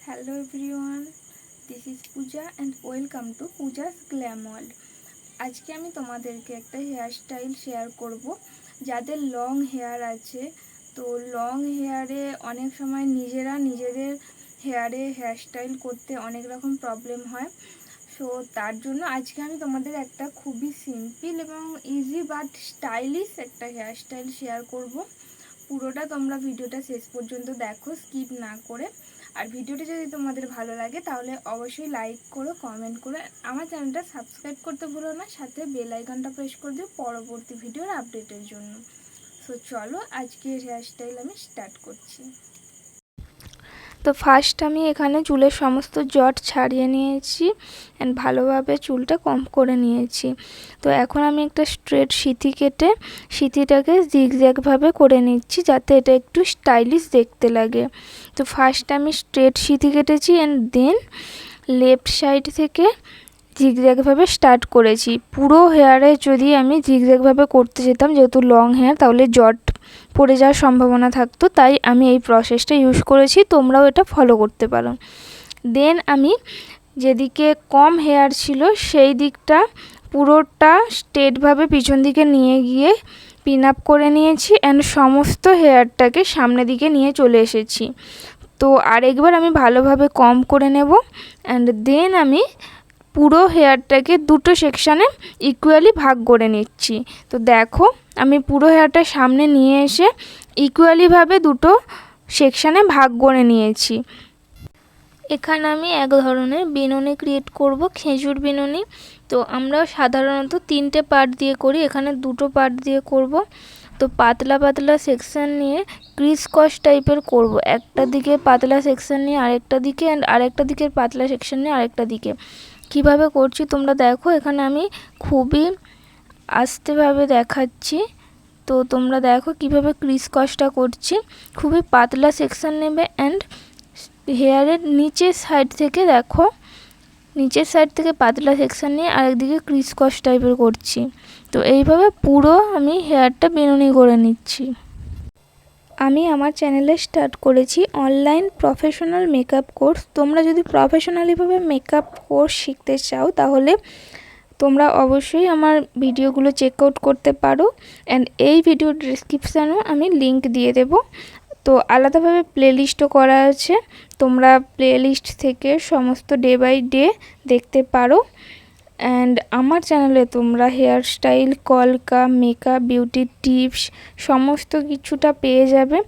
Hello everyone, this is Puja and welcome to Puja'sGlamWorld. আজকে আমি তোমাদেরকে একটা হেয়ার স্টাইল শেয়ার করব। যাদের লং হেয়ার আছে, তো লং হেয়ারে অনেক সময় নিজেদের হেয়ার স্টাইল করতে অনেক রকম প্রবলেম হয়। সো তার জন্য আজকে আমি তোমাদের একটা খুবই সিম্পল এবং ইজি বাট স্টাইলিশ একটা হেয়ার স্টাইল শেয়ার করব। পুরোটা তোমরা ভিডিওটা শেষ পর্যন্ত দেখো, স্কিপ না করে। আর ভিডিওটা যদি তোমাদের ভালো লাগে তাহলে অবশ্যই লাইক করো, কমেন্ট করো, আমার চ্যানেলটা সাবস্ক্রাইব করতে ভুলো না, সাথে বেল আইকনটা প্রেস করে দিও পরবর্তী ভিডিওর আপডেটের জন্য। সো চলো আজকের হেয়ার স্টাইল আমি স্টার্ট করছি। তো ফার্স্ট আমি এখানে চুলের সমস্ত জট ছাড়িয়ে নিয়েছি অ্যান্ড ভালোভাবে চুলটা কম করে নিয়েছি। তো এখন আমি একটা স্ট্রেট সিঁথি কেটে সিঁথিটাকে জিগজ্যাগভাবে করে নিচ্ছি যাতে এটা একটু স্টাইলিশ দেখতে লাগে। তো ফার্স্ট আমি স্ট্রেট সিঁথি কেটেছি অ্যান্ড দেন লেফট সাইড থেকে জিগজ্যাগভাবে স্টার্ট করেছি। পুরো হেয়ারে যদি আমি জিগজ্যাগভাবে করতে যেতাম, যেহেতু লং হেয়ার, তাহলে জট পড়ে যাওয়ার সম্ভাবনা থাকতো, তাই আমি এই প্রসেসটা ইউজ করেছি। তোমরাও এটা ফলো করতে পারো। দেন আমি যেদিকে কম হেয়ার ছিল সেই দিকটা পুরোটা স্ট্রেটভাবে পিছন দিকে নিয়ে গিয়ে পিন আপ করে নিয়েছি অ্যান্ড সমস্ত হেয়ারটাকে সামনের দিকে নিয়ে চলে এসেছি। তো আরেকবার আমি ভালোভাবে কম করে নেব অ্যান্ড দেন আমি পুরো হেয়ারটাকে দুটো সেকশানে ইকুয়ালি ভাগ করে নিচ্ছি। তো দেখো আমি পুরো হেয়ারটা সামনে নিয়ে এসে ইকুয়ালিভাবে দুটো সেকশানে ভাগ করে নিয়েছি। এখানে আমি এক ধরনের বিনুনি ক্রিয়েট করব, খেজুর বিনুনি। তো আমরা সাধারণত 3টে পার্ট দিয়ে করি, এখানে 2টো পার্ট দিয়ে করব। তো পাতলা পাতলা সেকশান নিয়ে ক্রিস কস টাইপের করব। একটা দিকে পাতলা সেকশান নিয়ে আরেকটা দিকে অ্যান্ড আরেকটা দিকের পাতলা সেকশান নিয়ে আরেকটা দিকে। কিভাবে করছি তোমরা দেখো, এখানে আমি খুবই আস্তেভাবে দেখাচ্ছি। তো তোমরা দেখো কিভাবে ক্রিস কসটা করছি। খুবই পাতলা সেকশান নেবে অ্যান্ড হেয়ারের নিচের সাইড থেকে দেখো, নিচের সাইড থেকে পাতলা সেকশান নিয়ে আরেকদিকে ক্রিস কস টাইপের করছি। তো এইভাবে পুরো আমি হেয়ারটা বিনুনি করে নিচ্ছি। আমি আমার চ্যানেলে স্টার্ট করেছি অনলাইন প্রফেশনাল মেকআপ কোর্স। তোমরা যদি প্রফেশনালিভাবে মেকআপ কোর্স শিখতে চাও তাহলে তোমরা অবশ্যই আমার ভিডিওগুলো চেক আউট করতে পারো অ্যান্ড এই ভিডিও ডেসক্রিপশানেও আমি লিংক দিয়ে দেব। তো আলাদাভাবে প্লেলিস্টও করা আছে, তোমরা প্লেলিস্ট থেকে সমস্ত ডে বাই ডে দেখতে পারো। অ্যান্ড আমার চ্যানেলে তোমরা হেয়ার স্টাইল, কলকা, মেকআপ, বিউটি টিপস সমস্ত কিছুটা পেয়ে যাবে।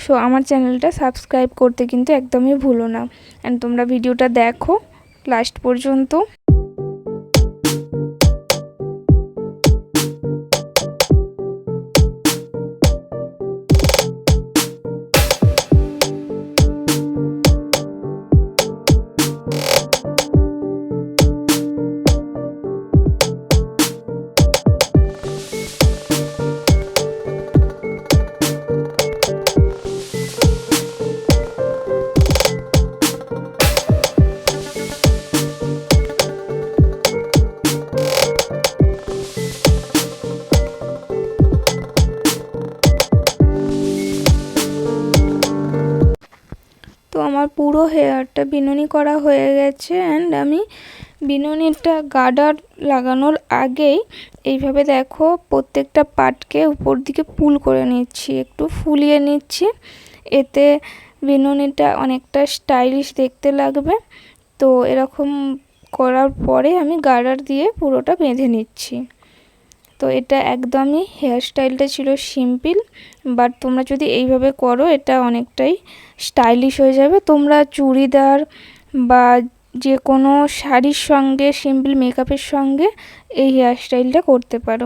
সো আমার চ্যানেলটা সাবস্ক্রাইব করতে কিন্তু একদমই ভুলো না অ্যান্ড তোমরা ভিডিওটা দেখো লাস্ট পর্যন্ত। তো আমার পুরো হেয়ারটা বিনুনি করা হয়ে গেছে অ্যান্ড আমি বিনুনিটা গার্ডার লাগানোর আগেই এইভাবে দেখো প্রত্যেকটা পার্টকে উপর দিকে পুল করে নিচ্ছি, একটু ফুলিয়ে নিচ্ছি, এতে বিনুনিটা অনেকটা স্টাইলিশ দেখতে লাগবে। তো এরকম করার পরে আমি গার্ডার দিয়ে পুরোটা বেঁধে নিচ্ছি। তো এটা একদমই হেয়ার স্টাইলটা ছিল সিম্পল, বাট তোমরা যদি এইভাবে করো এটা অনেকটাই স্টাইলিশ হয়ে যাবে। তোমরা চুড়িদার বা যে কোনো শাড়ির সঙ্গে, সিম্পল মেকআপের সঙ্গে এই হেয়ার স্টাইলটা করতে পারো।